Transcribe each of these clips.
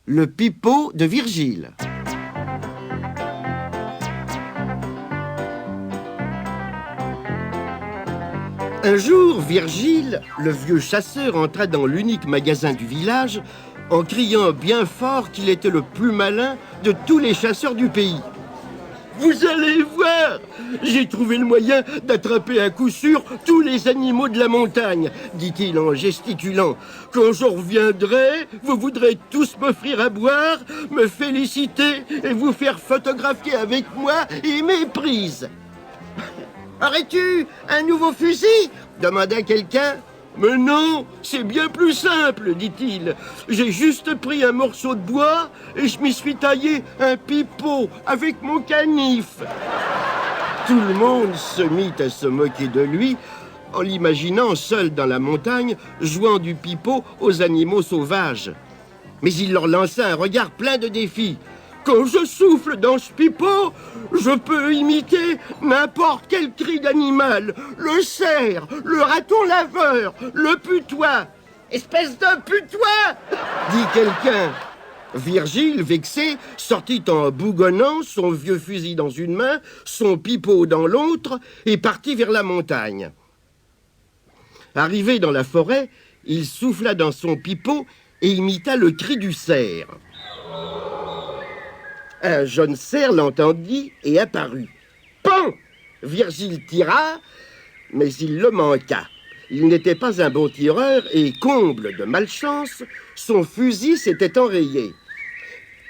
Le pipeau de Virgile. Un jour, Virgile, le vieux chasseur, entra dans l'unique magasin du village en criant bien fort qu'il était le plus malin de tous les chasseurs du pays. « Vous allez voir, j'ai trouvé le moyen d'attraper à coup sûr tous les animaux de la montagne, dit-il en gesticulant. Quand je reviendrai, vous voudrez tous m'offrir à boire, me féliciter et vous faire photographier avec moi et mes prises. » « Aurais-tu un nouveau fusil ?» demanda quelqu'un. « Mais non, c'est bien plus simple, dit-il. J'ai juste pris un morceau de bois et je m'y suis taillé un pipeau avec mon canif. » Tout le monde se mit à se moquer de lui en l'imaginant seul dans la montagne jouant du pipeau aux animaux sauvages. Mais il leur lança un regard plein de défis. Quand je souffle dans ce pipeau, je peux imiter n'importe quel cri d'animal. Le cerf, le raton laveur, le putois. « Espèce de putois !» dit quelqu'un. Virgile, vexé, sortit en bougonnant, son vieux fusil dans une main, son pipeau dans l'autre, et partit vers la montagne. Arrivé dans la forêt, il souffla dans son pipeau et imita le cri du cerf. Un jeune cerf l'entendit et apparut. Pan ! Virgile tira, mais il le manqua. Il n'était pas un bon tireur et, comble de malchance, son fusil s'était enrayé.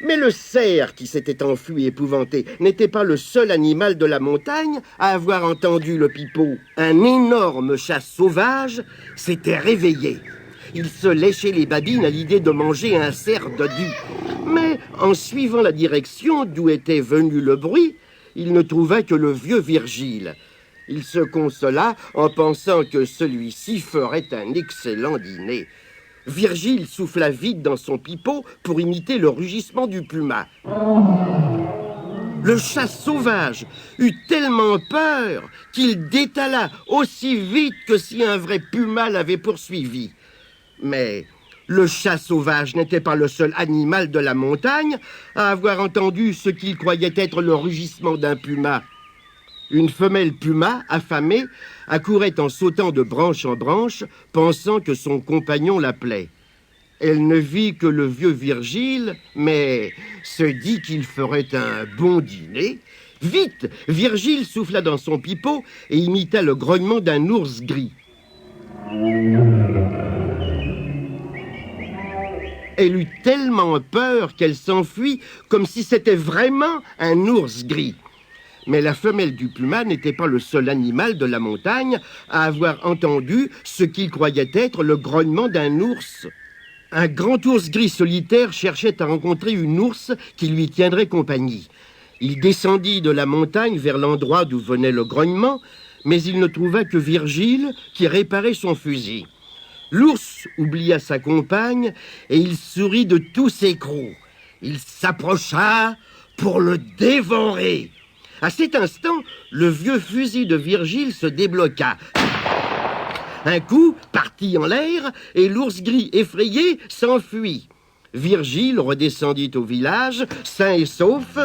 Mais le cerf, qui s'était enfui épouvanté, n'était pas le seul animal de la montagne à avoir entendu le pipeau. Un énorme chat sauvage s'était réveillé. Il se léchait les babines à l'idée de manger un cerf dodu. Mais en suivant la direction d'où était venu le bruit, il ne trouva que le vieux Virgile. Il se consola en pensant que celui-ci ferait un excellent dîner. Virgile souffla vite dans son pipeau pour imiter le rugissement du puma. Le chat sauvage eut tellement peur qu'il détala aussi vite que si un vrai puma l'avait poursuivi. Mais le chat sauvage n'était pas le seul animal de la montagne à avoir entendu ce qu'il croyait être le rugissement d'un puma. Une femelle puma, affamée, accourait en sautant de branche en branche, pensant que son compagnon l'appelait. Elle ne vit que le vieux Virgile, mais se dit qu'il ferait un bon dîner. Vite, Virgile souffla dans son pipeau et imita le grognement d'un ours gris. Elle eut tellement peur qu'elle s'enfuit comme si c'était vraiment un ours gris. Mais la femelle du puma n'était pas le seul animal de la montagne à avoir entendu ce qu'il croyait être le grognement d'un ours. Un grand ours gris solitaire cherchait à rencontrer une ours qui lui tiendrait compagnie. Il descendit de la montagne vers l'endroit d'où venait le grognement, mais il ne trouva que Virgile qui réparait son fusil. L'ours oublia sa compagne et il sourit de tous ses crocs. Il s'approcha pour le dévorer. À cet instant, le vieux fusil de Virgile se débloqua. Un coup partit en l'air et l'ours gris effrayé s'enfuit. Virgile redescendit au village, sain et sauf,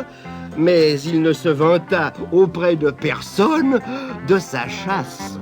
mais il ne se vanta auprès de personne de sa chasse.